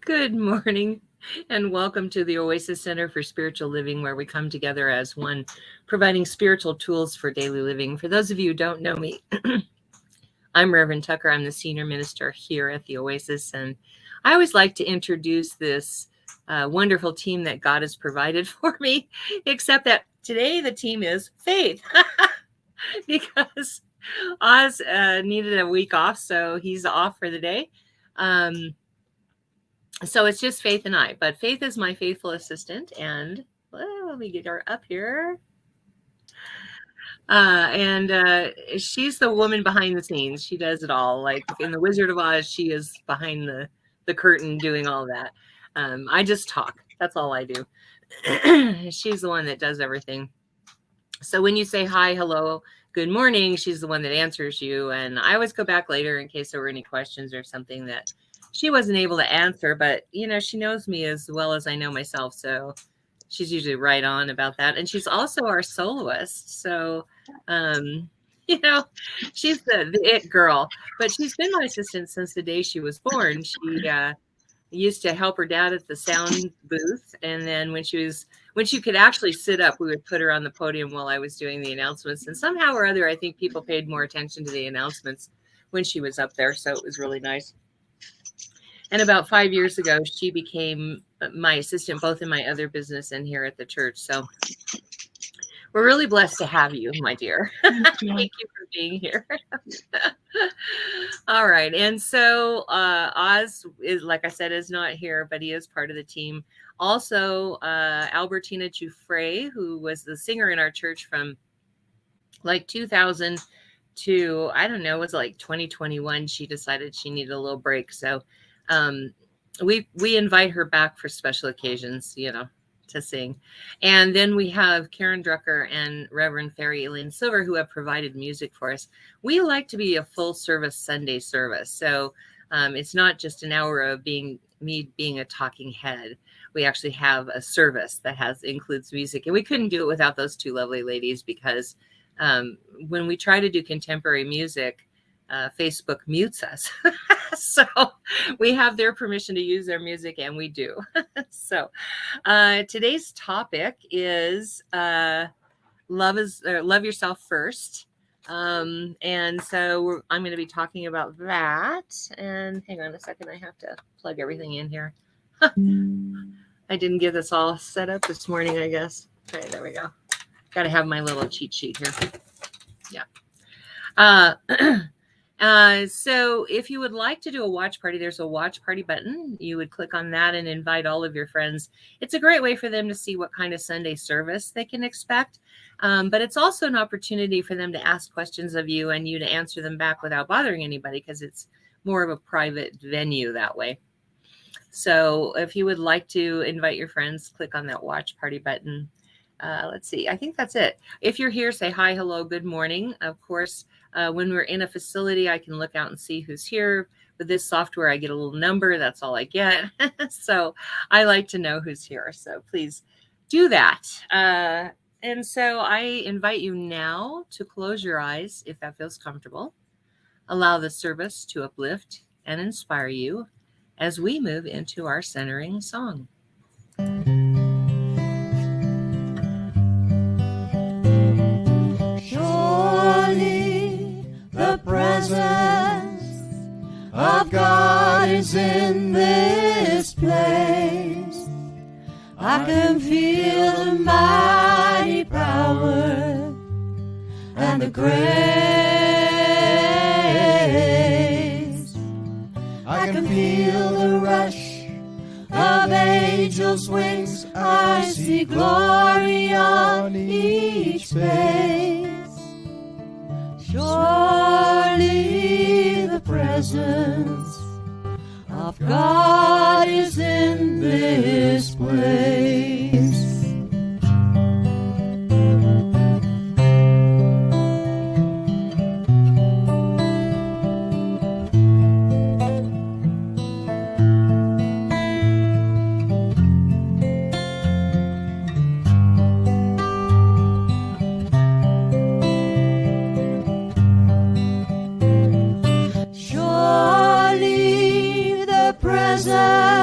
Good morning, and welcome to the Oasis Center for Spiritual Living, where we come together as one, providing spiritual tools for daily living. For those of you who don't know me, I'm Reverend Tucker. I'm the senior minister here at the Oasis, and I always like to introduce this wonderful team that God has provided for me, except that today the team is Faith, because Oz needed a week off, so he's off for the day. So it's just Faith and I, but Faith is my faithful assistant, and let me get her up here. And she's the woman behind the scenes. She does it all. Like in The Wizard of Oz, she is behind the curtain doing all that. I just talk. That's all I do. She's the one that does everything. So when you say hi, hello, good morning, she's the one that answers you. And I always go back later in case there were any questions or something that she wasn't able to answer, but she knows me as well as I know myself. So she's usually right on about that. And she's also our soloist. So, she's the it girl, but she's been my assistant since the day she was born. She used to help her dad at the sound booth. And then when she could actually sit up, we would put her on the podium while I was doing the announcements. And somehow or other, I think people paid more attention to the announcements when she was up there. So it was really nice. And about 5 years ago, she became my assistant, both in my other business and here at the church. So we're really blessed to have you, my dear. Thank you for being here. All right. And so Oz is, like I said, is not here, but he is part of the team. Also, Albertina Giuffre, who was the singer in our church from like 2000 to, I don't know, it was like 2021. She decided she needed a little break. So we invite her back for special occasions, to sing. And then we have Karen Drucker and Reverend Ferry Elaine Silver, who have provided music for us. We like to be a full service Sunday service. So it's not just an hour of me being a talking head. We actually have a service that includes music. And we couldn't do it without those two lovely ladies, because when we try to do contemporary music, Facebook mutes us. So we have their permission to use their music, and we do. So today's topic is love yourself first. And so I'm going to be talking about that. And hang on a second, I have to plug everything in here. I didn't get this all set up this morning, I guess. Okay, there we go. Got to have my little cheat sheet here. Yeah. So if you would like to do a watch party, there's a watch party button. You would click on that and invite all of your friends. It's a great way for them to see what kind of Sunday service they can expect. But it's also an opportunity for them to ask questions of you and you to answer them back without bothering anybody, because it's more of a private venue that way. So if you would like to invite your friends, click on that watch party button. Let's see. I think that's it. If you're here, say hi, hello, good morning. Of course, when we're in a facility, I can look out and see who's here. With this software, I get a little number. That's all I get. So I like to know who's here. So please do that. And so I invite you now to close your eyes if that feels comfortable. Allow the service to uplift and inspire you as we move into our centering song. The presence of God is in this place. I can feel the mighty power and the grace. I can feel the rush of angels' wings. I see glory on each face. Surely the presence of God is in this place. Surely the presence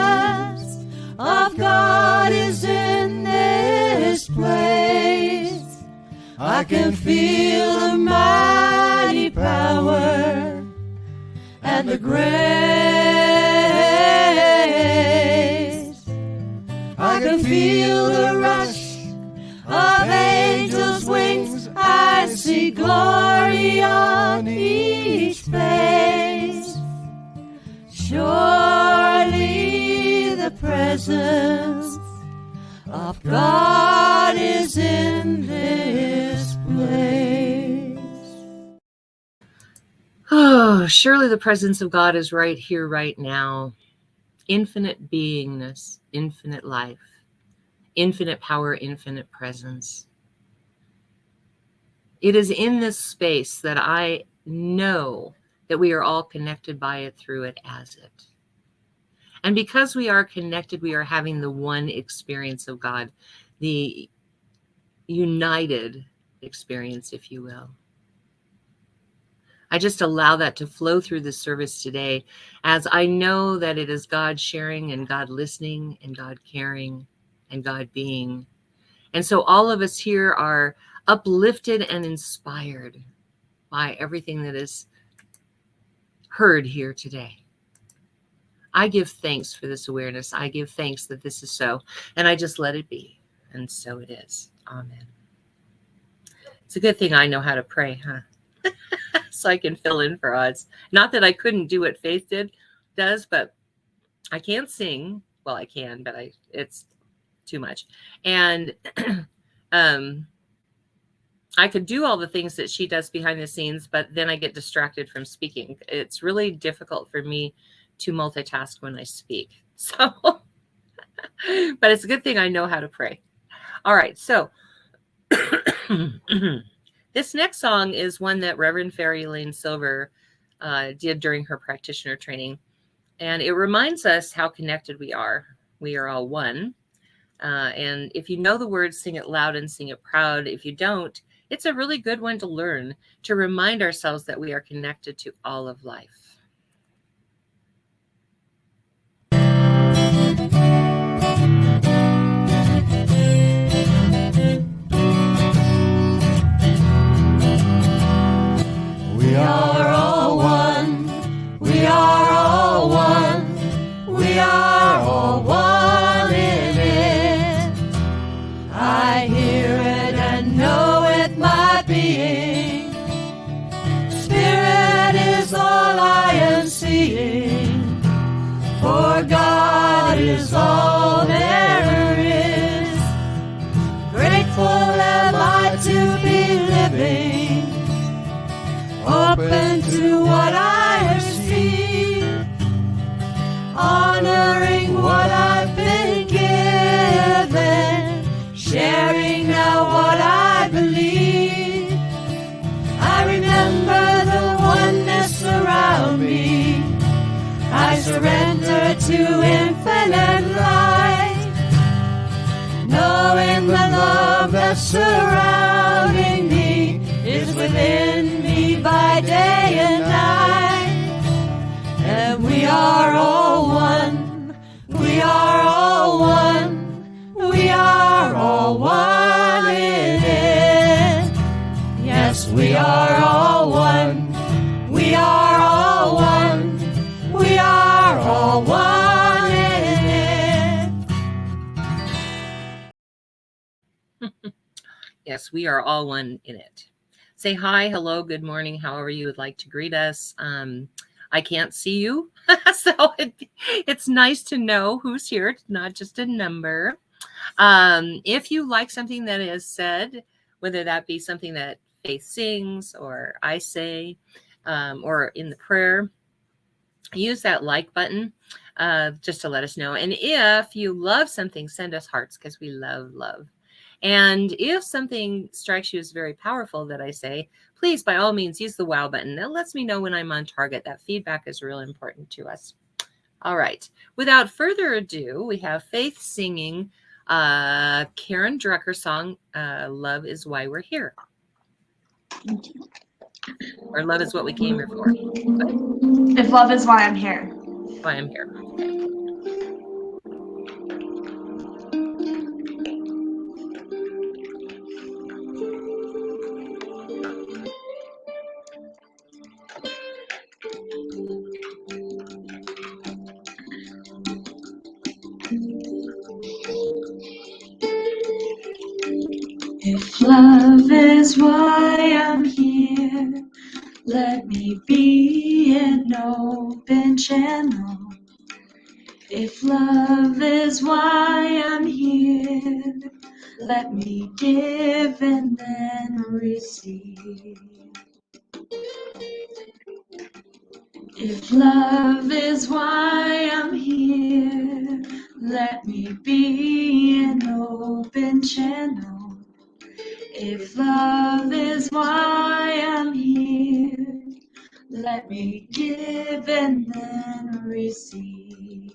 I can feel the mighty power and the grace. I can feel the rush of angels' wings. I see glory on each face. Surely the presence of God is in this place. Oh, surely the presence of God is right here, right now. Infinite beingness, infinite life, infinite power, infinite presence. It is in this space that I know that we are all connected by it, through it, as it. And because we are connected, we are having the one experience of God, the united experience, if you will. I just allow that to flow through the service today, as I know that it is God sharing and God listening and God caring and God being. And so all of us here are uplifted and inspired by everything that is heard here today. I give thanks for this awareness. I give thanks that this is so, and I just let it be. And so it is. Amen. It's a good thing I know how to pray, huh? So I can fill in for odds. Not that I couldn't do what Faith does, but I can't sing. Well, I can, but it's too much. And I could do all the things that she does behind the scenes, but then I get distracted from speaking. It's really difficult for me to multitask when I speak. So, but it's a good thing I know how to pray. All right. So this next song is one that Reverend Fairy Lane Silver did during her practitioner training. And it reminds us how connected we are. We are all one. And if you know the words, sing it loud and sing it proud. If you don't, it's a really good one to learn, to remind ourselves that we are connected to all of life. We are all one. We are all one. We are all one in it. I hear it and know it, my being. Spirit is all I am seeing. For God is all there is. Grateful am I to be living, open to what I receive, honoring what I've been given, sharing now what I believe. I remember the oneness around me. I surrender to infinite light, knowing the love that's surrounding me is within me by day and night. And we are all one. We are all one. We are all one in it. Yes, we are all one. We are all one. We are all one in it. Yes, we are all one in it. Say hi, hello, good morning, however you would like to greet us. I can't see you, so it's nice to know who's here. It's not just a number. If you like something that is said, whether that be something that Faith sings or I say, or in the prayer, use that like button just to let us know. And if you love something, send us hearts, because we love love. And if something strikes you as very powerful that I say, please, by all means, use the wow button. That lets me know when I'm on target. That feedback is real important to us. All right. Without further ado, we have Faith singing Karen Drucker song, Love is Why We're Here. Or Love is What We Came Here For. If love is why I'm here. Why I'm here. Okay. If love is why I'm here, let me be an open channel. If love is why I'm here, let me give and then receive. If love is why I'm here, let me be an open channel. If love is why I'm here, let me give and then receive.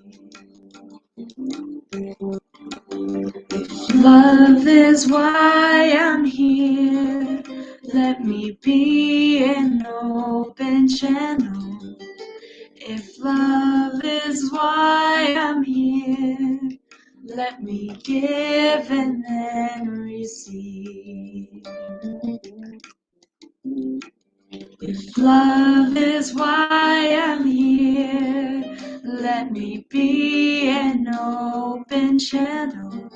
If love is why I'm here, let me be an open channel. If love is why I'm here, let me give and then receive. If love is why I'm here, let me be an open channel.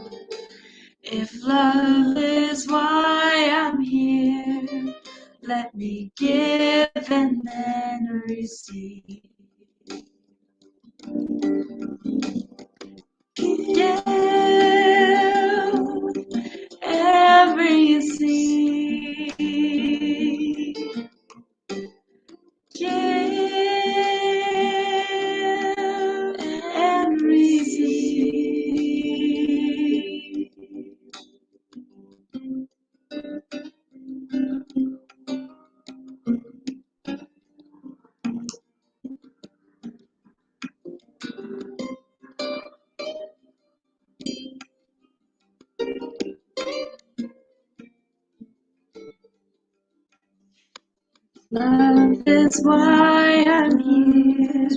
If love is why I'm here, let me give and then receive. Give and receive. Give and receive. Love is why I'm here.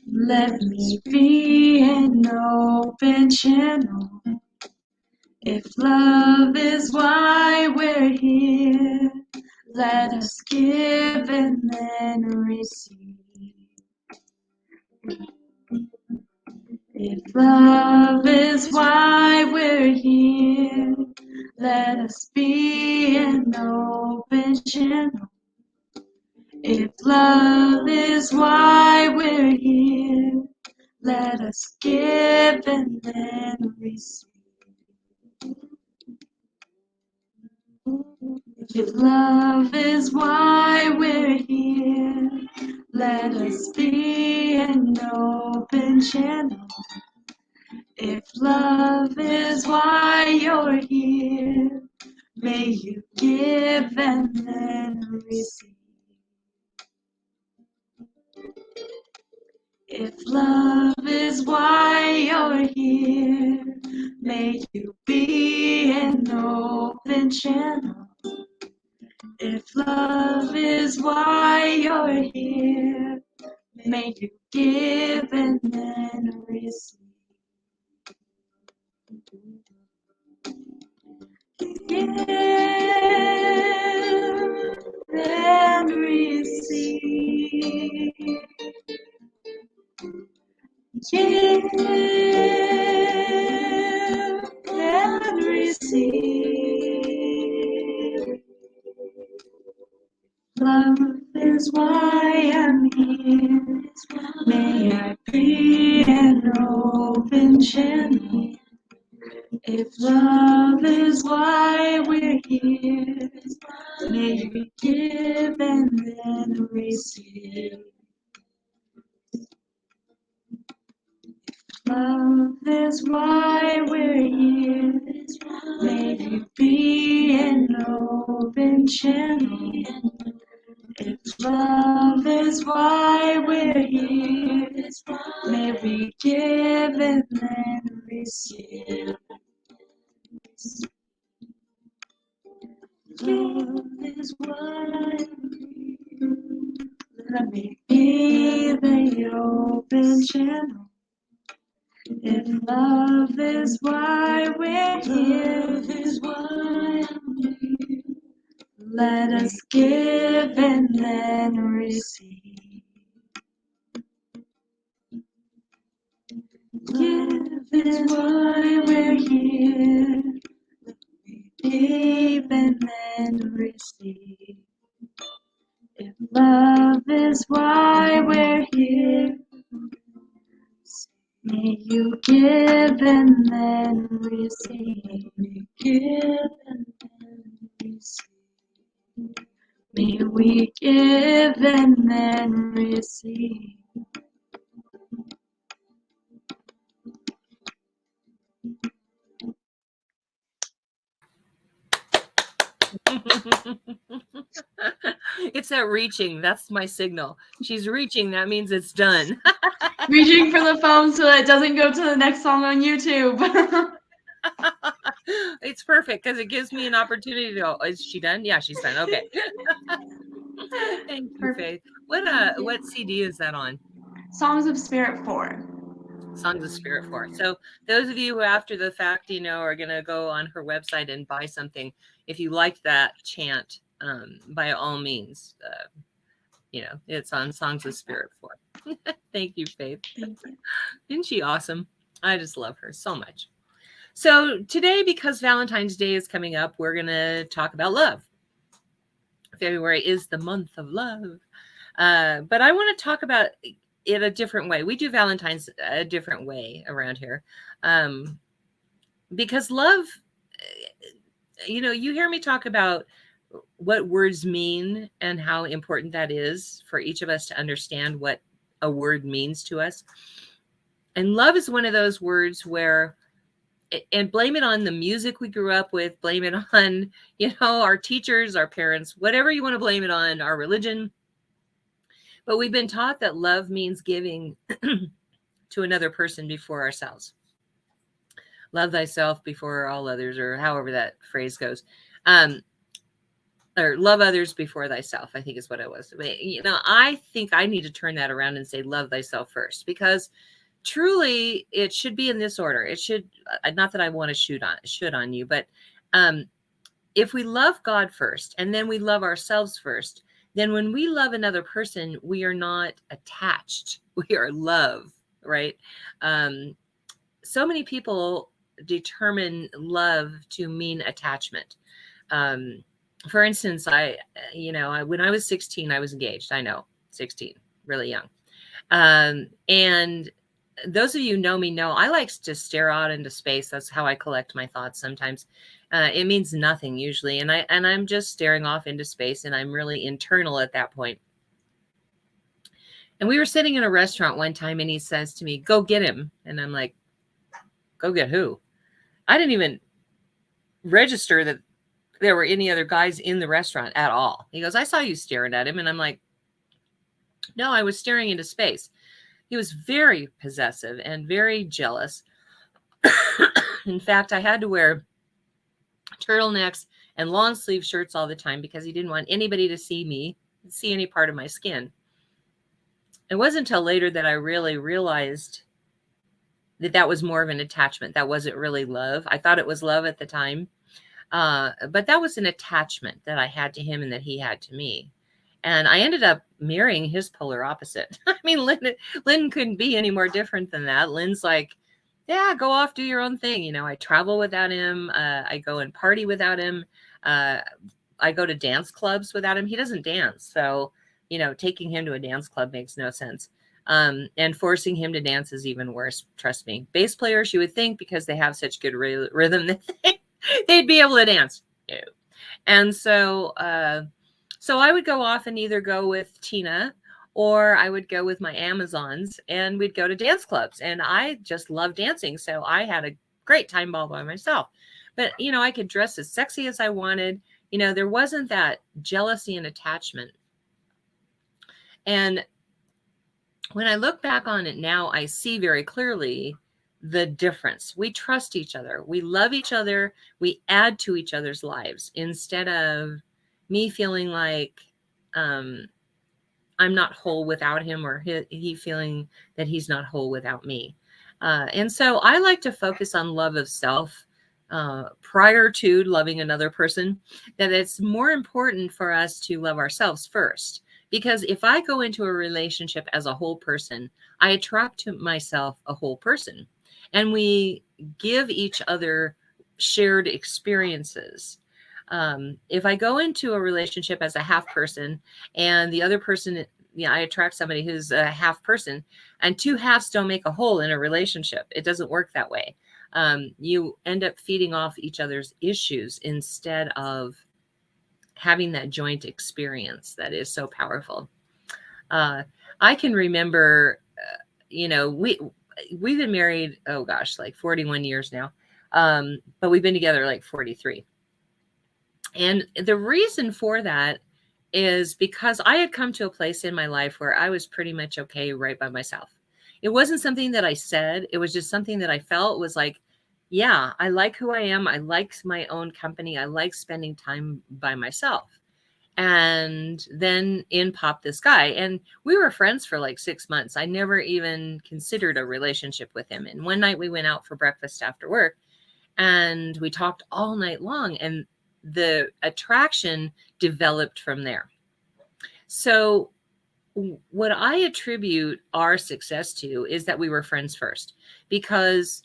Let me be an open channel. If love is why we're here, let us give and then receive. If love is why we're here, let us be an open channel. If love is why we're here, let us give and then receive. If love is why we're here, let us be an open channel. If love is why you're here, may you give and then receive. If love is why you're here, may you be an open channel. If love is why you're here, may you give and then receive. Give and receive. Give and receive. Love is why I'm here. May I be an open channel. If love is why we're here, may we give and then receive. Love is why we're here, may we be an open channel. If love is why we're here, may we give and then receive. Love is why I'm here. Let me be the open channel. If love is why we're here, let us give and then receive. Give is why we're here. give and then receive. If love is why we're here, may you give and then receive. May give and then receive. May we give and then receive. It's that reaching. That's my signal. She's reaching. That means it's done. Reaching for the phone so that it doesn't go to the next song on YouTube. It's perfect because it gives me an opportunity to go, is she done? Yeah, she's done. Okay. Thank you, Perfect. Faith. What CD is that on? Songs of Spirit 4. Songs of Spirit 4. So those of you who after the fact, are going to go on her website and buy something, if you liked that chant, by all means, it's on Songs of Spirit 4. Thank you, Faith. Thank you. Isn't she awesome? I just love her so much. So today, because Valentine's Day is coming up, we're going to talk about love. February is the month of love. But I want to talk about it a different way. We do Valentine's a different way around here. Because love, you hear me talk about what words mean and how important that is for each of us to understand what a word means to us. And love is one of those words where, and blame it on the music we grew up with, blame it on, our teachers, our parents, whatever you want to blame it on, our religion. But we've been taught that love means giving to another person before ourselves. Love thyself before all others, or however that phrase goes. Or love others before thyself, I think is what it was. But, I think I need to turn that around and say, love thyself first, because truly it should be in this order. It should, not that I want to should on you, but if we love God first, and then we love ourselves first, then when we love another person, we are not attached. We are love, right? So many people determine love to mean attachment. For instance, when I was 16, I was engaged. I know, 16, really young. And those of you who know me know I like to stare out into space. That's how I collect my thoughts sometimes. It means nothing usually. And I'm just staring off into space, and I'm really internal at that point. And we were sitting in a restaurant one time, and he says to me, go get him. And I'm like, go get who? I didn't even register that there were any other guys in the restaurant at all. He goes, I saw you staring at him. And I'm like, no, I was staring into space. He was very possessive and very jealous. In fact, I had to wear turtlenecks and long sleeve shirts all the time because he didn't want anybody to see any part of my skin. It wasn't until later that I really realized that was more of an attachment. That wasn't really love. I thought it was love at the time. But that was an attachment that I had to him and that he had to me. And I ended up marrying his polar opposite. I mean, Lynn couldn't be any more different than that. Lynn's like, yeah, go off, do your own thing. I travel without him. I go and party without him. I go to dance clubs without him. He doesn't dance. So, taking him to a dance club makes no sense. And forcing him to dance is even worse. Trust me. Bass players, you would think, because they have such good rhythm, that they'd be able to dance. No. And so I would go off and either go with Tina, or I would go with my Amazons, and we'd go to dance clubs. And I just love dancing. So I had a great time all by myself. But, I could dress as sexy as I wanted. There wasn't that jealousy and attachment. And when I look back on it now, I see very clearly the difference. We trust each other. We love each other. We add to each other's lives instead of me feeling like I'm not whole without him, or he feeling that he's not whole without me. And so I like to focus on love of self prior to loving another person, that it's more important for us to love ourselves first. Because if I go into a relationship as a whole person, I attract to myself a whole person. And we give each other shared experiences. If I go into a relationship as a half person and the other person, I attract somebody who's a half person, and two halves don't make a whole in a relationship. It doesn't work that way. You end up feeding off each other's issues instead of having that joint experience that is so powerful. I can remember, we've been married, oh gosh, like 41 years now. But we've been together like 43. And the reason for that is because I had come to a place in my life where I was pretty much okay right by myself. It wasn't something that I said. It was just something that I felt was like, yeah, I like who I am. I like my own company. I like spending time by myself. And then in popped this guy, and we were friends for like 6 months. I never even considered a relationship with him. And one night we went out for breakfast after work and we talked all night long, and the attraction developed from there. So what I attribute our success to is that we were friends first, because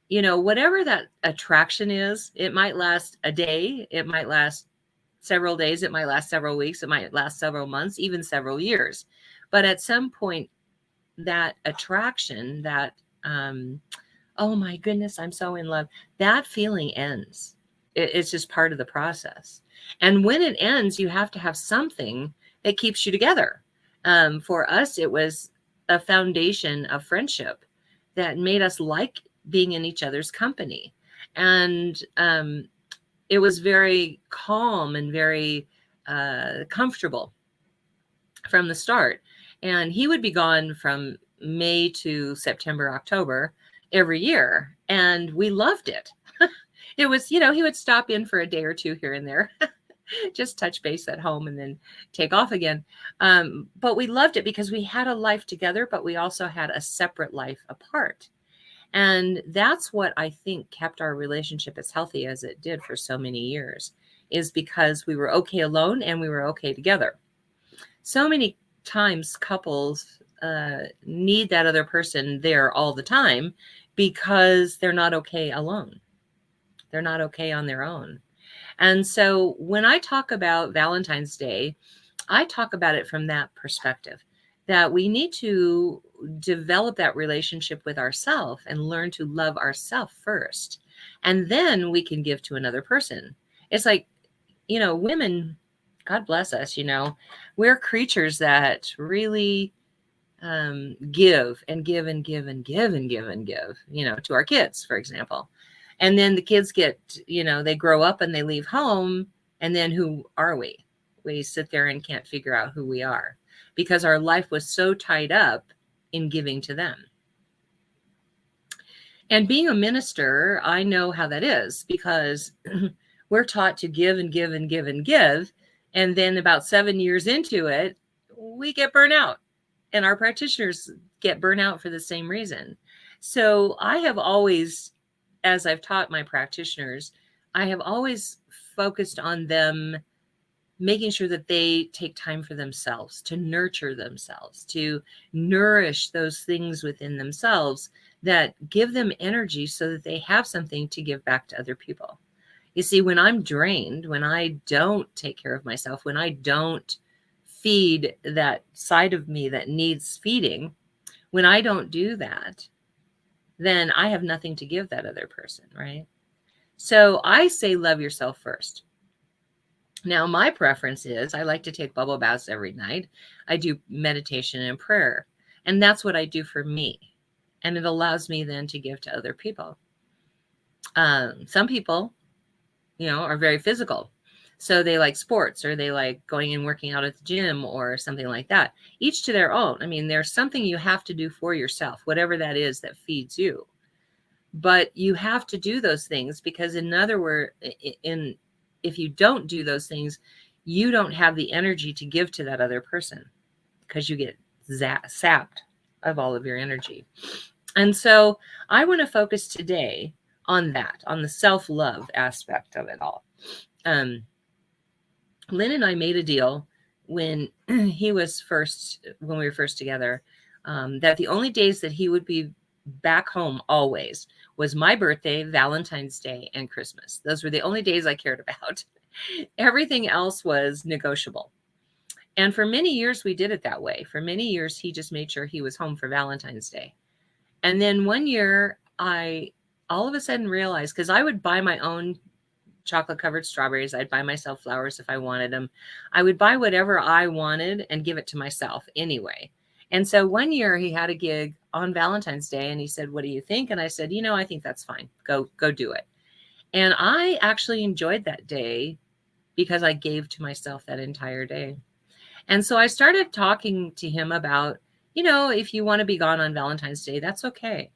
whatever that attraction is, it might last a day, it might last several days, it might last several weeks, it might last several months, even several years. But at some point, that attraction, that, oh my goodness, I'm so in love, that feeling ends. It's just part of the process. And when it ends, you have to have something that keeps you together. For us, it was a foundation of friendship that made us like being in each other's company. And it was very calm and very comfortable from the start. And he would be gone from May to September, October every year. And we loved it. It was, he would stop in for a day or two here and there, just touch base at home and then take off again. But we loved it because we had a life together, but we also had a separate life apart. And that's what I think kept our relationship as healthy as it did for so many years, is because we were okay alone and we were okay together. So many times couples need that other person there all the time because they're not okay alone. They're not okay on their own. And so when I talk about Valentine's Day, I talk about it from that perspective, that we need to develop that relationship with ourselves and learn to love ourselves first. And then we can give to another person. It's like, women, God bless us, we're creatures that really give and give and give and give and give and give, to our kids, for example. And then the kids get, they grow up and they leave home. And then who are we? We sit there and can't figure out who we are because our life was so tied up in giving to them. And being a minister, I know how that is, because we're taught to give and give and give and give. And then about 7 years into it, we get burnt out, and our practitioners get burnt out for the same reason. So I have always, as I've taught my practitioners, I have always focused on them making sure that they take time for themselves, to nurture themselves, to nourish those things within themselves that give them energy so that they have something to give back to other people. You see, when I'm drained, when I don't take care of myself, when I don't feed that side of me that needs feeding, when I don't do that, then I have nothing to give that other person, right? So I say love yourself first. Now, my preference is I like to take bubble baths every night. I do meditation and prayer, and that's what I do for me. And it allows me then to give to other people. Some people, are very physical. So they like sports, or they like going and working out at the gym or something like that. Each to their own. I mean, there's something you have to do for yourself, whatever that is that feeds you. But you have to do those things because, in other words, if you don't do those things, you don't have the energy to give to that other person because you get sapped of all of your energy. And so I want to focus today on that, on the self-love aspect of it all. Lynn and I made a deal when we were first together, that the only days that he would be back home always was my birthday, Valentine's Day, and Christmas. Those were the only days I cared about. Everything else was negotiable. And for many years, we did it that way. For many years, he just made sure he was home for Valentine's Day. And then one year, I all of a sudden realized, because I would buy my own chocolate covered strawberries. I'd buy myself flowers if I wanted them. I would buy whatever I wanted and give it to myself anyway. And so one year he had a gig on Valentine's Day and he said, "What do you think?" And I said, I think that's fine. Go do it. And I actually enjoyed that day because I gave to myself that entire day. And so I started talking to him about, if you want to be gone on Valentine's Day, that's okay.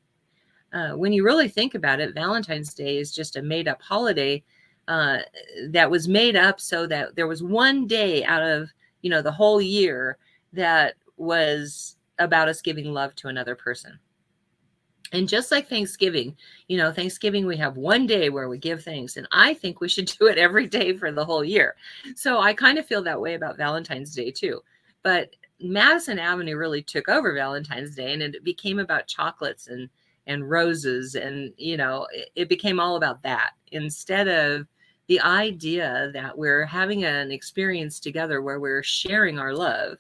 When you really think about it, Valentine's Day is just a made up holiday that was made up so that there was one day out of, the whole year that was about us giving love to another person. And just like Thanksgiving, Thanksgiving, we have one day where we give thanks. And I think we should do it every day for the whole year. So I kind of feel that way about Valentine's Day too. But Madison Avenue really took over Valentine's Day, and it became about chocolates and roses. And, it became all about that instead of the idea that we're having an experience together where we're sharing our love.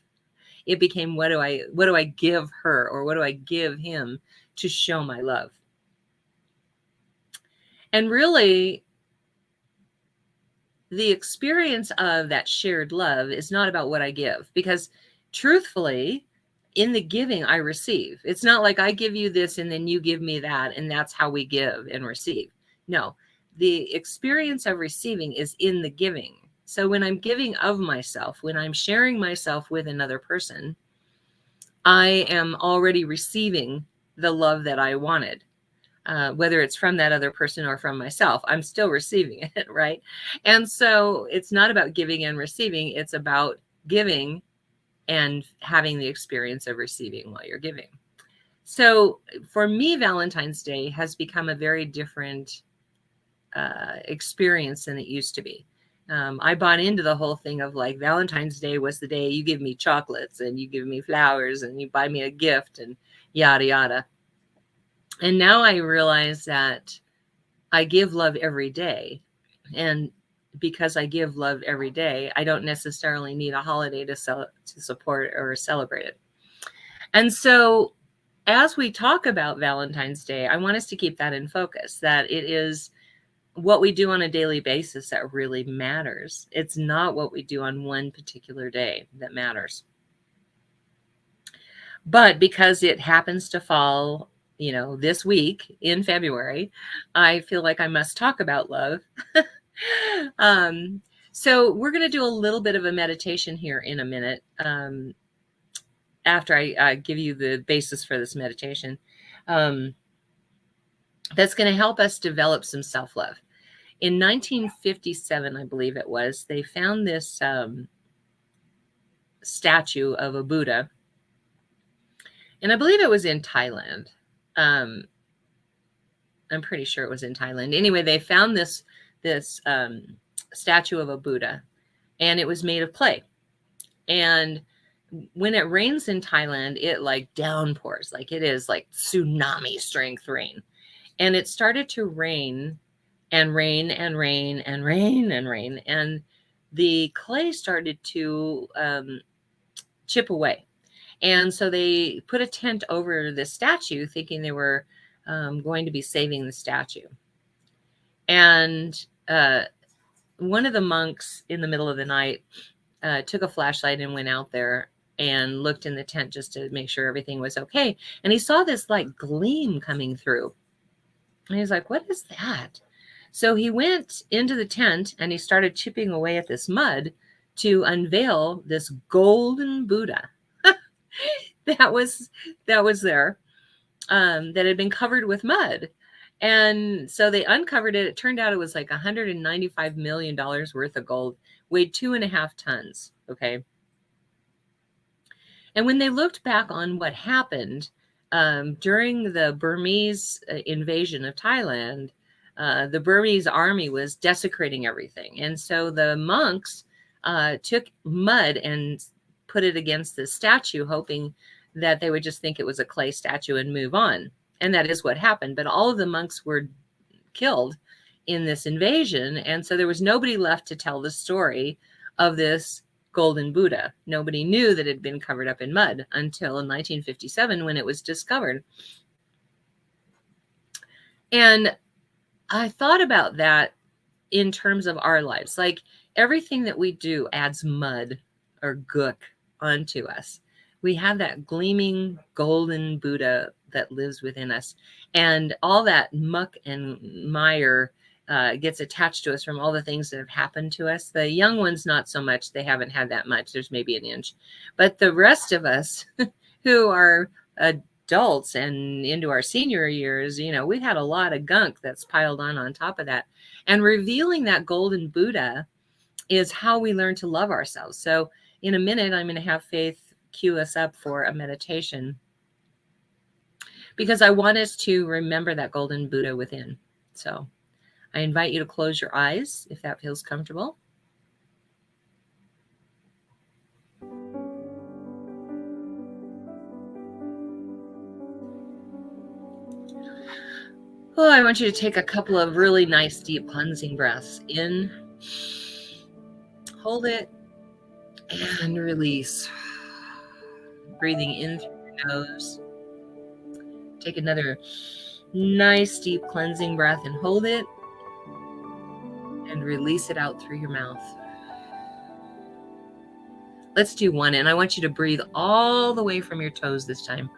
It became, what do I give her, or what do I give him to show my love? And really, the experience of that shared love is not about what I give, because truthfully, in the giving, I receive. It's not like I give you this and then you give me that, and that's how we give and receive. No, the experience of receiving is in the giving. So when I'm giving of myself, when I'm sharing myself with another person, I am already receiving the love that I wanted. Whether it's from that other person or from myself, I'm still receiving it, right? And so it's not about giving and receiving. It's about giving and having the experience of receiving while you're giving. So for me, Valentine's Day has become a very different experience than it used to be. I bought into the whole thing of like Valentine's Day was the day you give me chocolates and you give me flowers and you buy me a gift and yada, yada. And now I realize that I give love every day. And because I give love every day, I don't necessarily need a holiday to support or celebrate it. And so as we talk about Valentine's Day, I want us to keep that in focus, that it is what we do on a daily basis that really matters. It's not what we do on one particular day that matters. But because it happens to fall, this week in February, I feel like I must talk about love. So we're going to do a little bit of a meditation here in a minute. After I give you the basis for this meditation, that's going to help us develop some self-love. In 1957, I believe it was, they found this statue of a Buddha. And I believe it was in Thailand. I'm pretty sure it was in Thailand. Anyway, they found this statue of a Buddha, and it was made of clay. And when it rains in Thailand, it like downpours, like it is like tsunami strength rain. And it started to rain and rain and rain and rain and rain. And the clay started to chip away. And so they put a tent over the statue thinking they were going to be saving the statue. And one of the monks in the middle of the night took a flashlight and went out there and looked in the tent just to make sure everything was okay. And he saw this like gleam coming through. And he's like, "What is that?" So he went into the tent and he started chipping away at this mud to unveil this golden Buddha that was there, that had been covered with mud. And so they uncovered it. It turned out it was like $195 million worth of gold, weighed 2.5 tons. Okay. And when they looked back on what happened during the Burmese invasion of Thailand, the Burmese army was desecrating everything. And so the monks took mud and put it against the statue, hoping that they would just think it was a clay statue and move on. And that is what happened. But all of the monks were killed in this invasion. And so there was nobody left to tell the story of this golden Buddha. Nobody knew that it had been covered up in mud until in 1957 when it was discovered. And I thought about that in terms of our lives. Like everything that we do adds mud or gook onto us. We have that gleaming golden Buddha that lives within us. And all that muck and mire gets attached to us from all the things that have happened to us. The young ones, not so much. They haven't had that much. There's maybe an inch. But the rest of us who are adults and into our senior years, you know, we've had a lot of gunk that's piled on top of that. And revealing that golden Buddha is how we learn to love ourselves. So in a minute, I'm going to have Faith cue us up for a meditation because I want us to remember that golden Buddha within. So I invite you to close your eyes if that feels comfortable. Oh, I want you to take a couple of really nice deep cleansing breaths in, hold it, and release. Breathing in through your nose. Take another nice deep cleansing breath and hold it, and release it out through your mouth. Let's do one, and I want you to breathe all the way from your toes this time.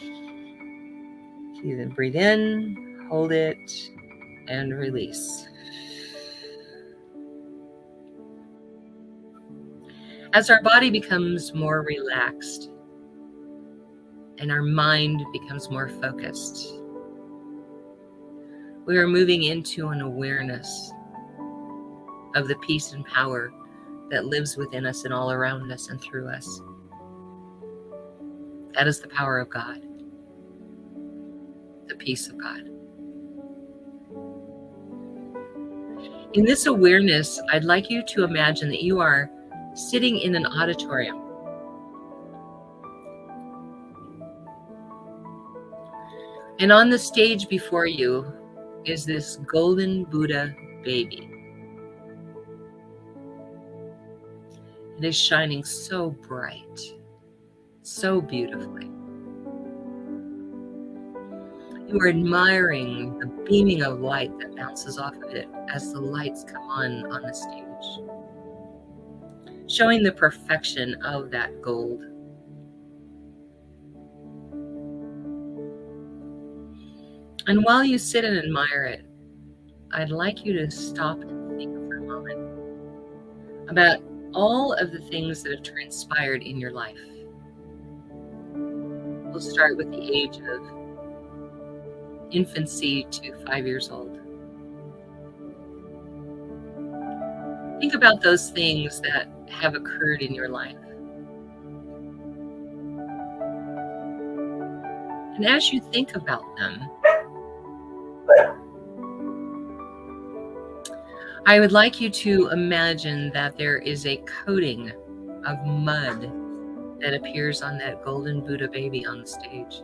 You then breathe in, hold it, and release. As our body becomes more relaxed and our mind becomes more focused, we are moving into an awareness of the peace and power that lives within us and all around us and through us. That is the power of God, the peace of God. In this awareness, I'd like you to imagine that you are sitting in an auditorium. And on the stage before you is this golden Buddha baby. It is shining so bright, so beautifully. You are admiring the beaming of light that bounces off of it as the lights come on the stage, showing the perfection of that gold. And while you sit and admire it, I'd like you to stop and think for a moment about all of the things that have transpired in your life. We'll start with the age of infancy to 5 years old. Think about those things that have occurred in your life. And as you think about them, I would like you to imagine that there is a coating of mud that appears on that golden Buddha baby on the stage.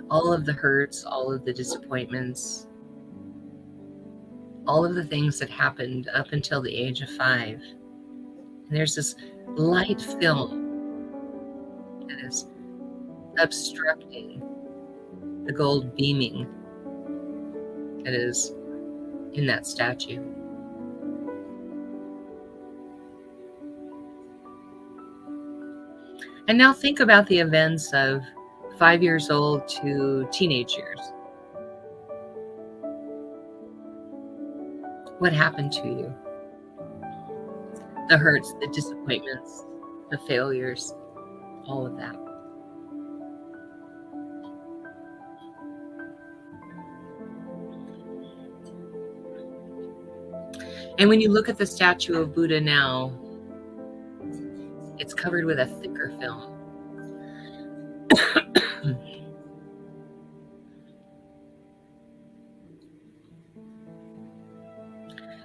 All of the hurts, all of the disappointments, all of the things that happened up until the age of 5. And there's this light film that is obstructing the gold beaming that is in that statue. And now think about the events of 5 years old to teenage years. What happened to you? The hurts, the disappointments, the failures, all of that. And when you look at the statue of Buddha now, it's covered with a thicker film.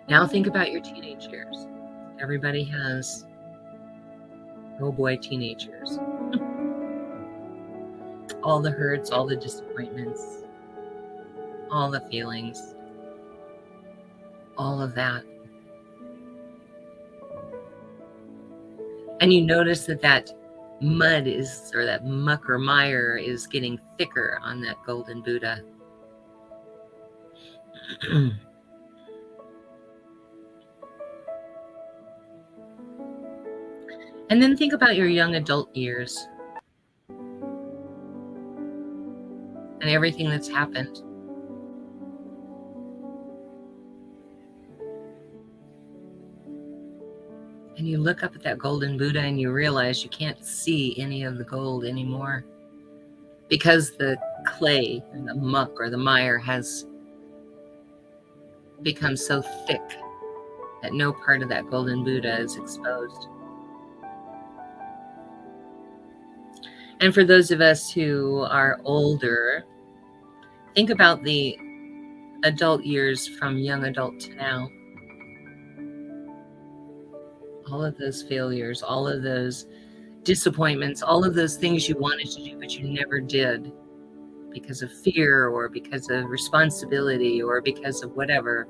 Now think about your teenage years. Everybody has, oh boy, teenage years. all the hurts, all the disappointments, all the feelings, all of that. And you notice that that mud is, or that muck or mire is getting thicker on that golden Buddha. And then think about your young adult years and everything that's happened. And you look up at that golden Buddha and you realize you can't see any of the gold anymore because the clay and the muck or the mire has become so thick that no part of that golden Buddha is exposed. And for those of us who are older, think about the adult years from young adult to now. All of those failures, all of those disappointments, all of those things you wanted to do, but you never did because of fear or because of responsibility or because of whatever.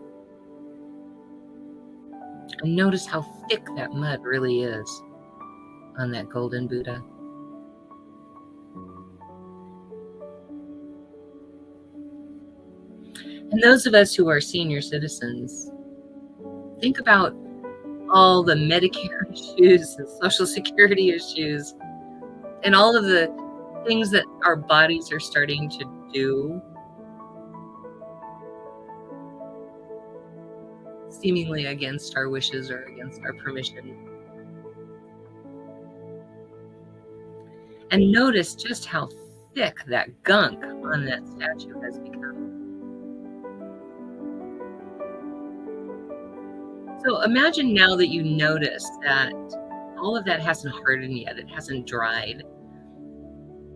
And notice how thick that mud really is on that golden Buddha. And those of us who are senior citizens, think about all the Medicare issues and Social Security issues and all of the things that our bodies are starting to do seemingly against our wishes or against our permission. And notice just how thick that gunk on that statue has become. So imagine now that you notice that all of that hasn't hardened yet, it hasn't dried.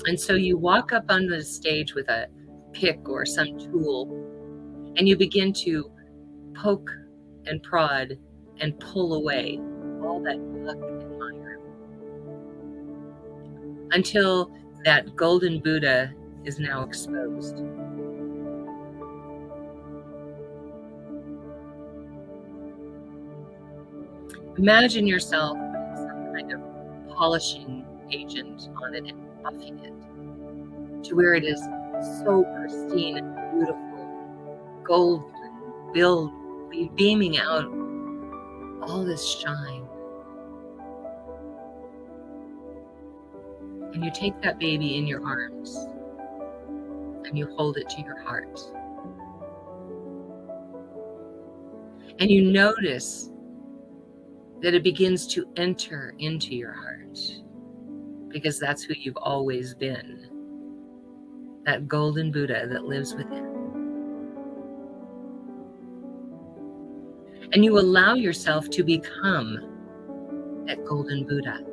And so you walk up on the stage with a pick or some tool, and you begin to poke and prod and pull away all that muck and mire until that golden Buddha is now exposed. Imagine yourself putting some kind of polishing agent on it and buffing it to where it is so pristine and beautiful, golden, beaming out all this shine. And you take that baby in your arms and you hold it to your heart. And you notice that it begins to enter into your heart because that's who you've always been. That golden Buddha that lives within. And you allow yourself to become that golden Buddha.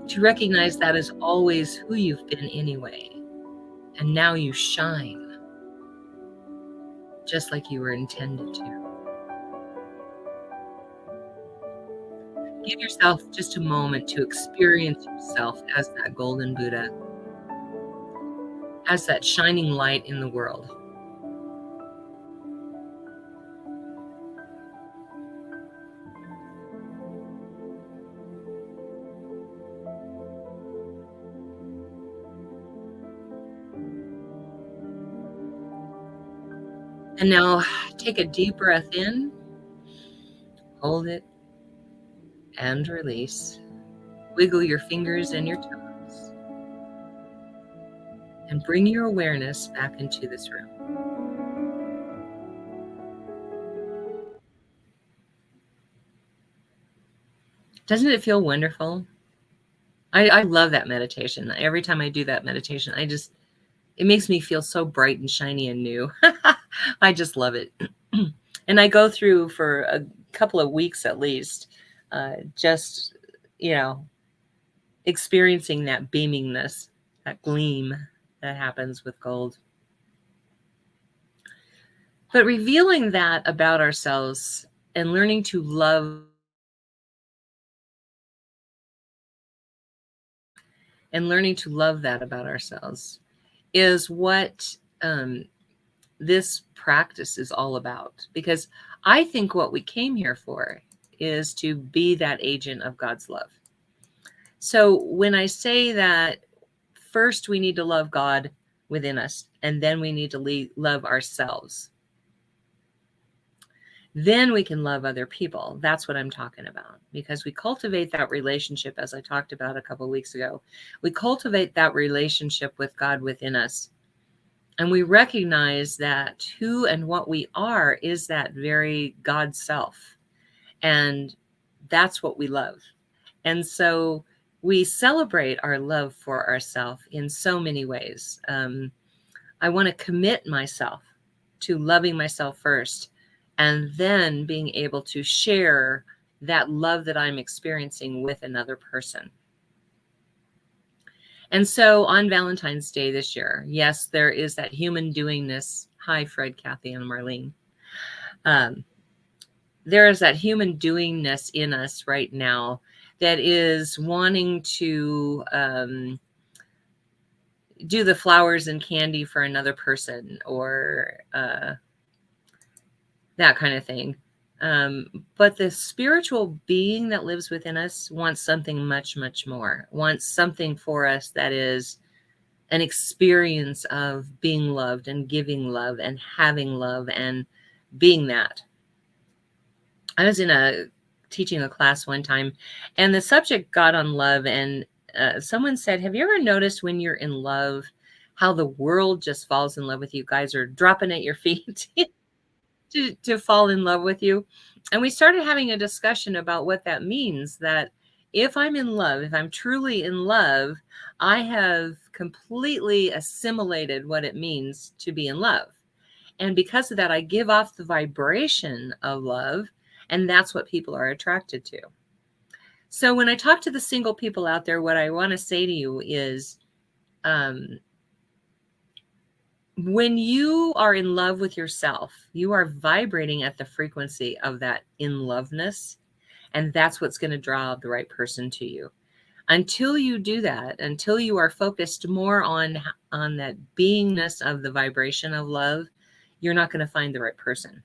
To recognize that is always who you've been anyway. And now you shine just like you were intended to. Give yourself just a moment to experience yourself as that golden Buddha, as that shining light in the world. And now take a deep breath in, hold it, and release. Wiggle your fingers and your toes. And bring your awareness back into this room. Doesn't it feel wonderful? I love that meditation. Every time I do that meditation, it makes me feel so bright and shiny and new. I just love it. And I go through for a couple of weeks at least, just, experiencing that beamingness, that gleam that happens with gold. But revealing that about ourselves and learning to love and learning to love that about ourselves is what this practice is all about. Because I think what we came here for is to be that agent of God's love. So when I say that first we need to love God within us, and then we need to love ourselves, then we can love other people. That's what I'm talking about, because we cultivate that relationship, as I talked about a couple of weeks ago. We cultivate that relationship with God within us, and we recognize that who and what we are is that very God self, and that's what we love. And so we celebrate our love for ourselves in so many ways. I want to commit myself to loving myself first, and then being able to share that love that I'm experiencing with another person. And so on Valentine's Day this year, yes, there is that human doingness. Hi, Fred, Kathy, and Marlene. There is that human doingness in us right now that is wanting to do the flowers and candy for another person, or that kind of thing. But the spiritual being that lives within us wants something much, much more, wants something for us that is an experience of being loved and giving love and having love and being that. I was teaching a class one time, and the subject got on love, and someone said, have you ever noticed when you're in love how the world just falls in love with you? Guys are dropping at your feet to fall in love with you. And we started having a discussion about what that means, that if I'm in love, if I'm truly in love, I have completely assimilated what it means to be in love. And because of that, I give off the vibration of love, and that's what people are attracted to. So when I talk to the single people out there, what I want to say to you is, when you are in love with yourself, you are vibrating at the frequency of that in loveness, and that's what's going to draw the right person to you. Until you do that, until you are focused more on that beingness of the vibration of love, you're not going to find the right person.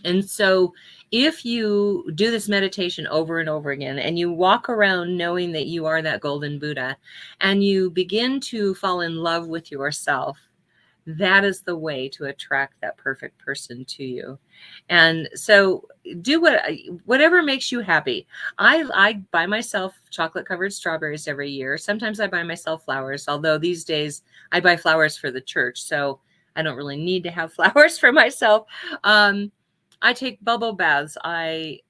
And so if you do this meditation over and over again, and you walk around knowing that you are that golden Buddha, and you begin to fall in love with yourself, that is the way to attract that perfect person to you. And so do whatever makes you happy. I buy myself chocolate covered strawberries every year. Sometimes I buy myself flowers, although these days I buy flowers for the church, so I don't really need to have flowers for myself. I take bubble baths. I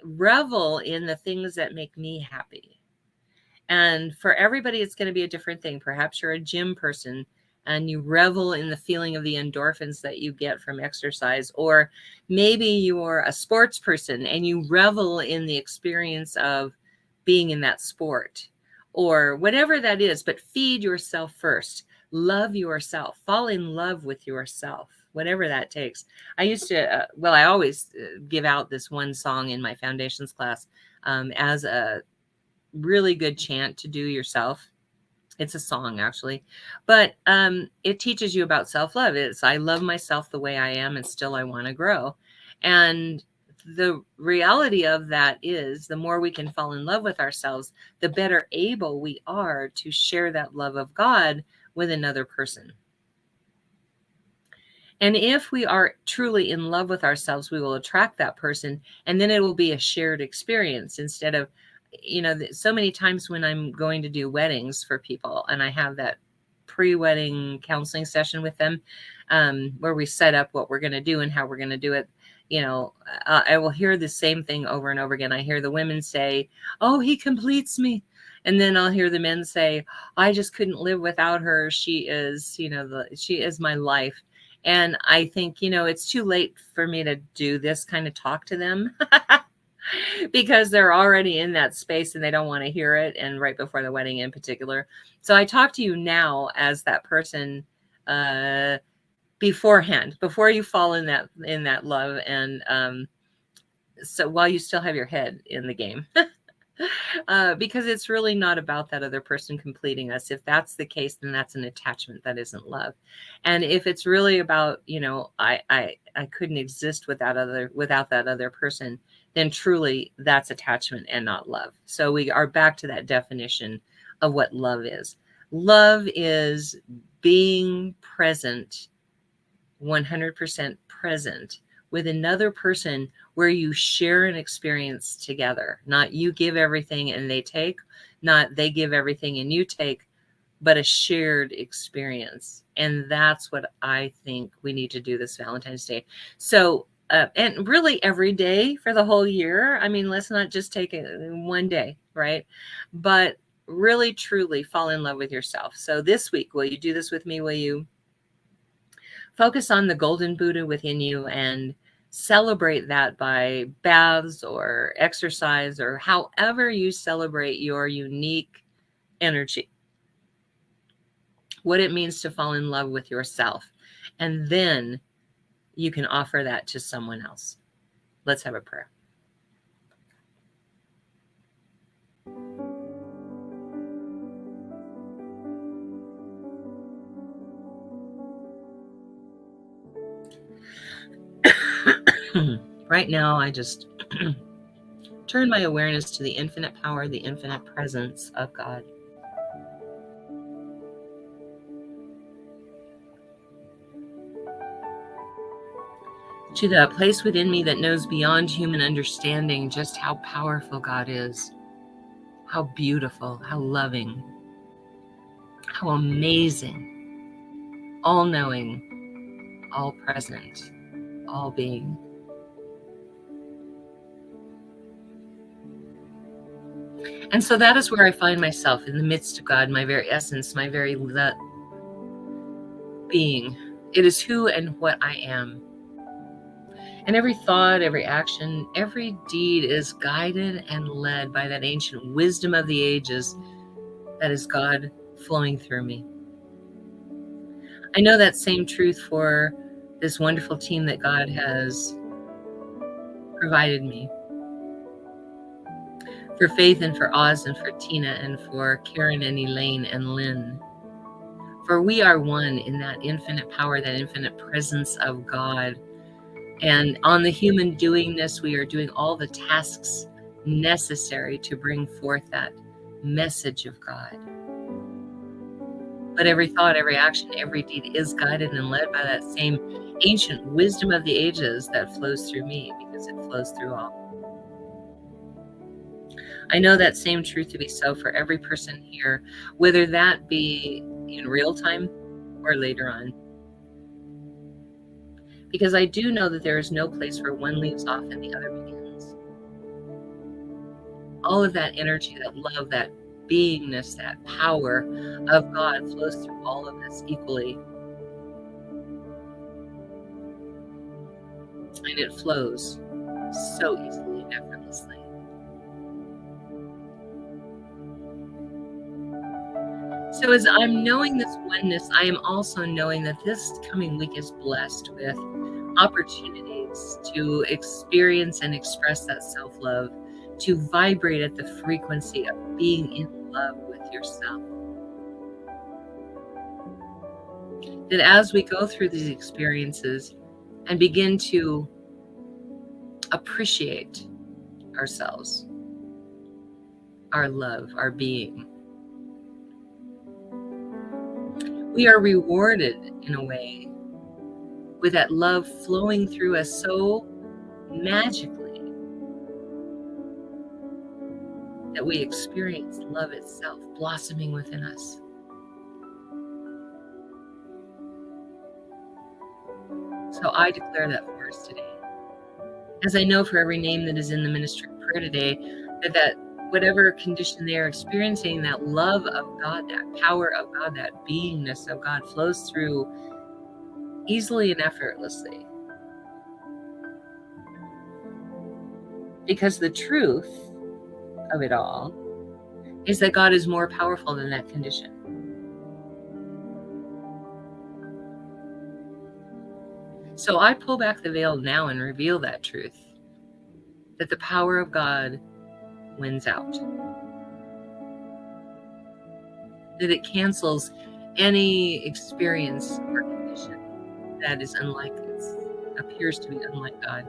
revel in the things that make me happy. And for everybody, it's going to be a different thing. Perhaps you're a gym person and you revel in the feeling of the endorphins that you get from exercise. Or maybe you're a sports person and you revel in the experience of being in that sport, or whatever that is. But feed yourself first. Love yourself. Fall in love with yourself, whatever that takes. I used to, I always give out this one song in my foundations class as a really good chant to do yourself. It's a song, actually, but it teaches you about self-love. It's, I love myself the way I am, and still I want to grow. And the reality of that is, the more we can fall in love with ourselves, the better able we are to share that love of God with another person. And if we are truly in love with ourselves, we will attract that person, and then it will be a shared experience instead of, so many times when I'm going to do weddings for people, and I have that pre-wedding counseling session with them, where we set up what we're going to do and how we're going to do it. I will hear the same thing over and over again. I hear the women say, "Oh, he completes me." And then I'll hear the men say, "I just couldn't live without her. She is, she is my life." And I think, it's too late for me to do this kind of talk to them because they're already in that space and they don't want to hear it. And right before the wedding in particular. So I talk to you now as that person beforehand, before you fall in that love. And so while you still have your head in the game. Because it's really not about that other person completing us. If that's the case, then that's an attachment. That isn't love. And if it's really about, I couldn't exist without that other person, then truly that's attachment and not love. So we are back to that definition of what love is. Love is being present, 100% present with another person, where you share an experience together. Not you give everything and they take, not they give everything and you take, but a shared experience. And that's what I think we need to do this Valentine's Day. So, and really every day for the whole year. I mean, let's not just take it one day, right? But really, truly fall in love with yourself. So this week, will you do this with me? Will you focus on the golden Buddha within you and celebrate that by baths or exercise or however you celebrate your unique energy, what it means to fall in love with yourself. And then you can offer that to someone else. Let's have a prayer. Right now, I just turn my awareness to the infinite power, the infinite presence of God. To that place within me that knows beyond human understanding just how powerful God is, how beautiful, how loving, how amazing, all-knowing, all-present, all-being. And so that is where I find myself, in the midst of God, my very essence, my very being. It is who and what I am. And every thought, every action, every deed is guided and led by that ancient wisdom of the ages that is God flowing through me. I know that same truth for this wonderful team that God has provided me. For Faith and for Oz and for Tina and for Karen and Elaine and Lynn. For we are one in that infinite power, that infinite presence of God. And on the human doingness, we are doing all the tasks necessary to bring forth that message of God. But every thought, every action, every deed is guided and led by that same ancient wisdom of the ages that flows through me, because it flows through all. I know that same truth to be so for every person here, whether that be in real time or later on. Because I do know that there is no place where one leaves off and the other begins. All of that energy, that love, that beingness, that power of God flows through all of us equally. And it flows so easily and effortlessly. So as I'm knowing this oneness, I am also knowing that this coming week is blessed with opportunities to experience and express that self-love, to vibrate at the frequency of being in love with yourself. That as we go through these experiences and begin to appreciate ourselves, our love, our being, we are rewarded in a way with that love flowing through us so magically that we experience love itself blossoming within us. So I declare that for us today. As I know for every name that is in the ministry of prayer today, that whatever condition they are experiencing, that love of God, that power of God, that beingness of God flows through easily and effortlessly. Because the truth of it all is that God is more powerful than that condition. So I pull back the veil now and reveal that truth, that the power of God wins out. That it cancels any experience or condition that is unlike it, appears to be unlike God.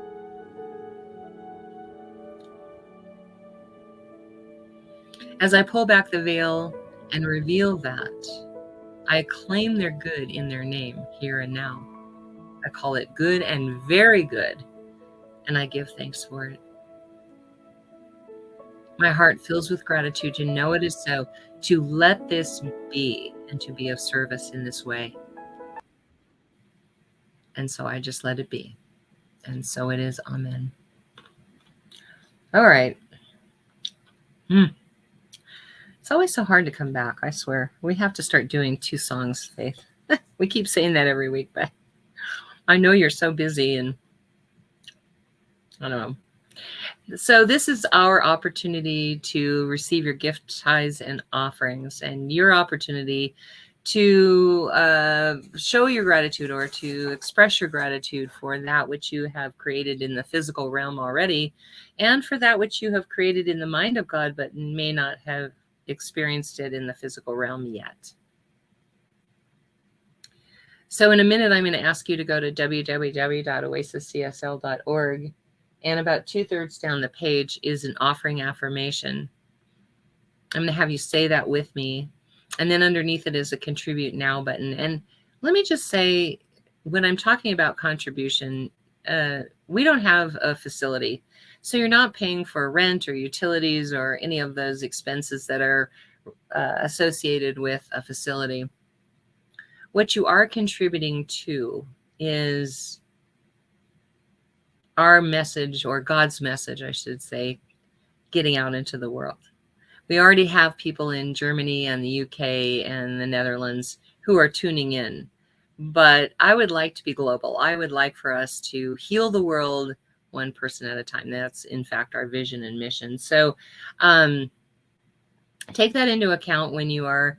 As I pull back the veil and reveal that, I claim their good in their name here and now. I call it good and very good, and I give thanks for it. My heart fills with gratitude to know it is so, to let this be, and to be of service in this way. And so I just let it be. And so it is. Amen. All right. It's always so hard to come back, I swear. We have to start doing 2 songs, Faith. We keep saying that every week, but I know you're so busy, and I don't know. So this is our opportunity to receive your gift, tithes, and offerings, and your opportunity to show your gratitude or to express your gratitude for that which you have created in the physical realm already, and for that which you have created in the mind of God, but may not have experienced it in the physical realm yet. So in a minute, I'm going to ask you to go to www.oasiscsl.org. And about 2/3 down the page is an offering affirmation. I'm going to have you say that with me. And then underneath it is a contribute now button. And let me just say, when I'm talking about contribution, we don't have a facility. So you're not paying for rent or utilities or any of those expenses that are associated with a facility. What you are contributing to is our message, or God's message, I should say, getting out into the world. We already have people in Germany and the UK and the Netherlands who are tuning in, but I would like to be global. I would like for us to heal the world one person at a time. That's, in fact, our vision and mission. So take that into account when you are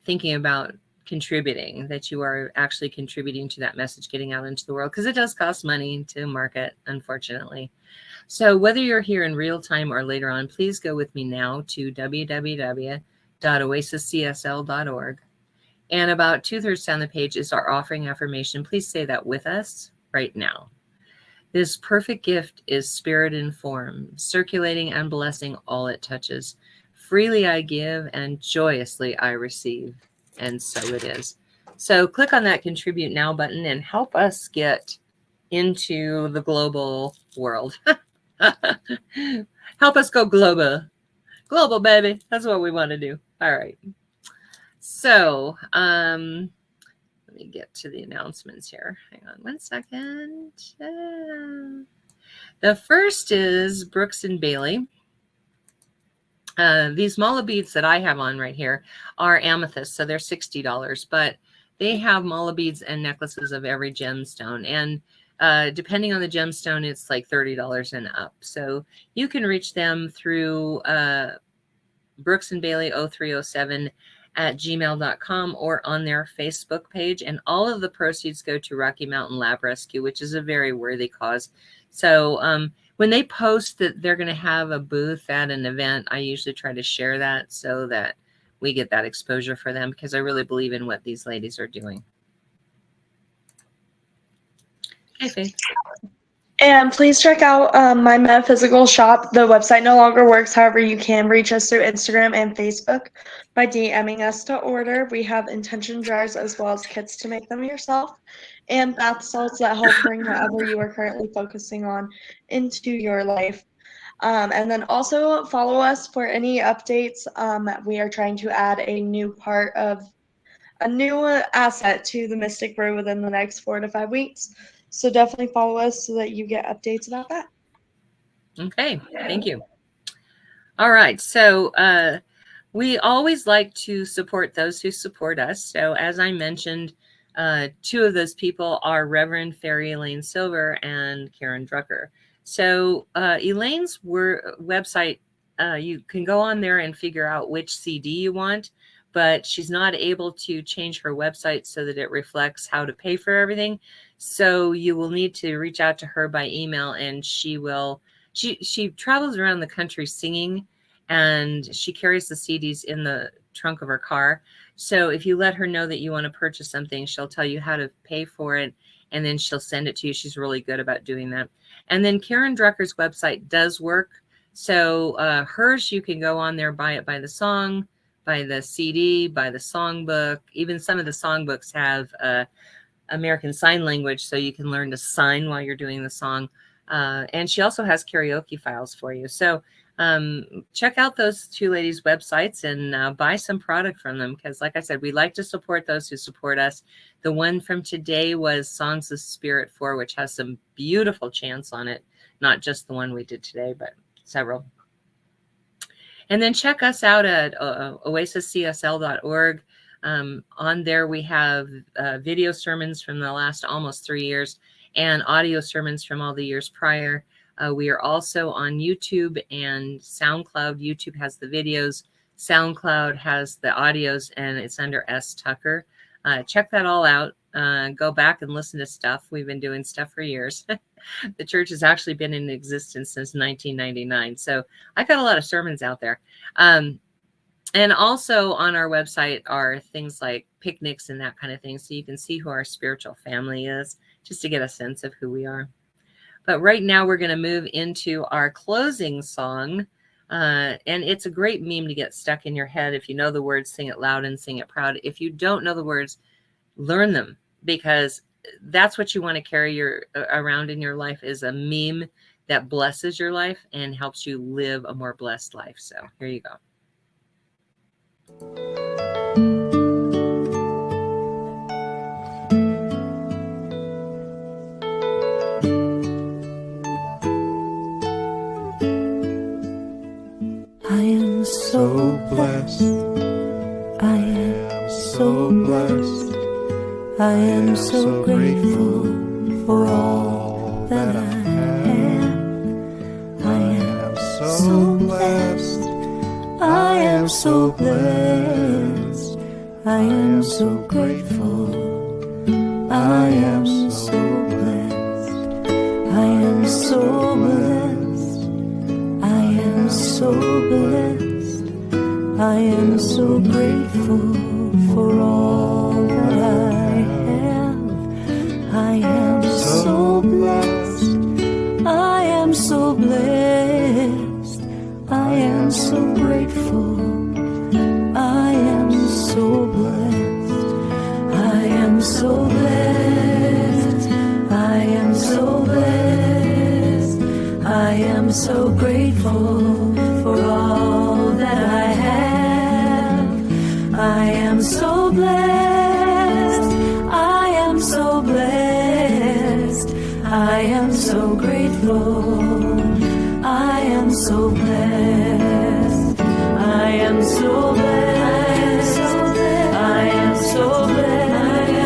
thinking about contributing, that you are actually contributing to that message getting out into the world, because it does cost money to market, unfortunately. So whether you're here in real time or later on, please go with me now to www.oasiscsl.org. And about 2/3 down the page is our offering affirmation. Please say that with us right now. This perfect gift is spirit in form, circulating and blessing all it touches. Freely I give and joyously I receive. And so it is. So click on that contribute now button and help us get into the global world. Help us go global. Global, baby. That's what we want to do. All right. So let me get to the announcements here. Hang on one second. The first is Brooks and Bailey. These mala beads that I have on right here are amethyst, so they're $60, but they have mala beads and necklaces of every gemstone. And depending on the gemstone, it's like $30 and up. So you can reach them through Brooks and Bailey 0307 at gmail.com or on their Facebook page. And all of the proceeds go to Rocky Mountain Lab Rescue, which is a very worthy cause. So when they post that they're going to have a booth at an event, I usually try to share that so that we get that exposure for them, because I really believe in what these ladies are doing. Hey, Faith. And please check out my metaphysical shop. The website no longer works. However, you can reach us through Instagram and Facebook by DMing us to order. We have intention jars as well as kits to make them yourself, and bath salts that help bring whatever you are currently focusing on into your life. And then also follow us for any updates. We are trying to add a new asset to the Mystic Brew within the next 4 to 5 weeks. So definitely follow us so that you get updates about that. Okay, thank you. All right, so we always like to support those who support us. So as I mentioned, 2 of those people are Reverend Fairy Elaine Silver and Karen Drucker. So Elaine's website, you can go on there and figure out which CD you want, but she's not able to change her website so that it reflects how to pay for everything. So you will need to reach out to her by email, and she travels around the country singing, and she carries the CDs in the trunk of her car. So if you let her know that you want to purchase something, she'll tell you how to pay for it, and then she'll send it to you. She's really good about doing that. And then Karen Drucker's website does work. So hers, you can go on there, buy it by the song, by the CD, by the songbook. Even some of the songbooks have American Sign Language, so you can learn to sign while you're doing the song. And she also has karaoke files for you. So check out those two ladies' websites and buy some product from them, because like I said, we like to support those who support us. The one from today was Songs of Spirit 4, which has some beautiful chants on it, not just the one we did today, but several. And then check us out at oasiscsl.org. On there we have video sermons from the last almost 3 years and audio sermons from all the years prior. We are also on YouTube and SoundCloud. YouTube has the videos, SoundCloud has the audios, and it's under S. Tucker. Check that all out. Go back and listen to stuff. We've been doing stuff for years. The church has actually been in existence since 1999. So I got a lot of sermons out there. And also on our website are things like picnics and that kind of thing. So you can see who our spiritual family is, just to get a sense of who we are. But right now we're going to move into our closing song. And it's a great meme to get stuck in your head. If you know the words, sing it loud and sing it proud. If you don't know the words, learn them, because that's what you want to carry around in your life, is a meme that blesses your life and helps you live a more blessed life. So here you go. I am so blessed. I am so blessed. I am so grateful for all that I have. I am so blessed. I am so blessed. I am so grateful. I am so blessed. I am so blessed. I am so blessed. I am so grateful for all that I have. I am so blessed. I am so blessed. I am so grateful. I am so blessed. I am so blessed. I am so blessed. I am so grateful for all that I have. I am so blessed. I am so blessed. I am so grateful. I am so blessed. I am so blessed. I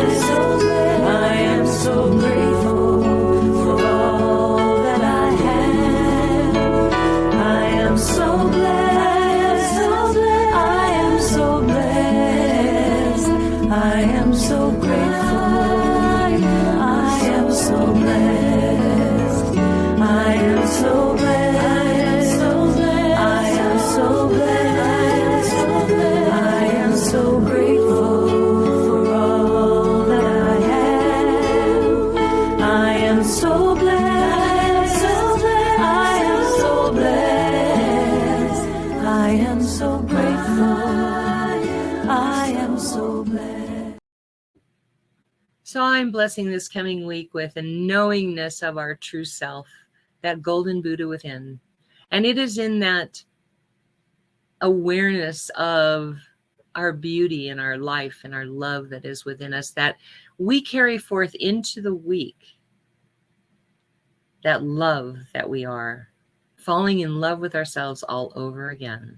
am so blessed. I am so grateful for all that I have. I am so blessed. I am so blessed. I am so grateful. I am so blessed. I am so blessed. I am so blessed. I am so grateful for all that I have. I am so blessed. I am so blessed. I am so grateful. I am so blessed. So I'm blessing this coming week with a knowingness of our true self, that golden Buddha within. And it is in that awareness of our beauty and our life and our love that is within us that we carry forth into the week. That love that we are, falling in love with ourselves all over again.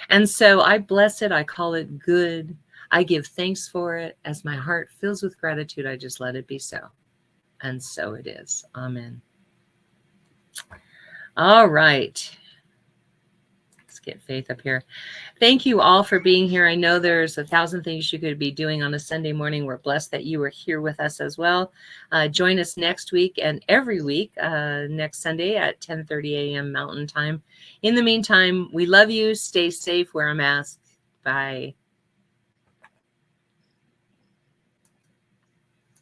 And so I bless it. I call it good. I give thanks for it. As my heart fills with gratitude, I just let it be so. And so it is. Amen. All right. Let's get Faith up here. Thank you all for being here. I know there's 1,000 things you could be doing on a Sunday morning. We're blessed that you were here with us as well. Join us next week and every week next Sunday at 10:30 a.m. Mountain Time. In the meantime, we love you. Stay safe. Wear a mask. Bye.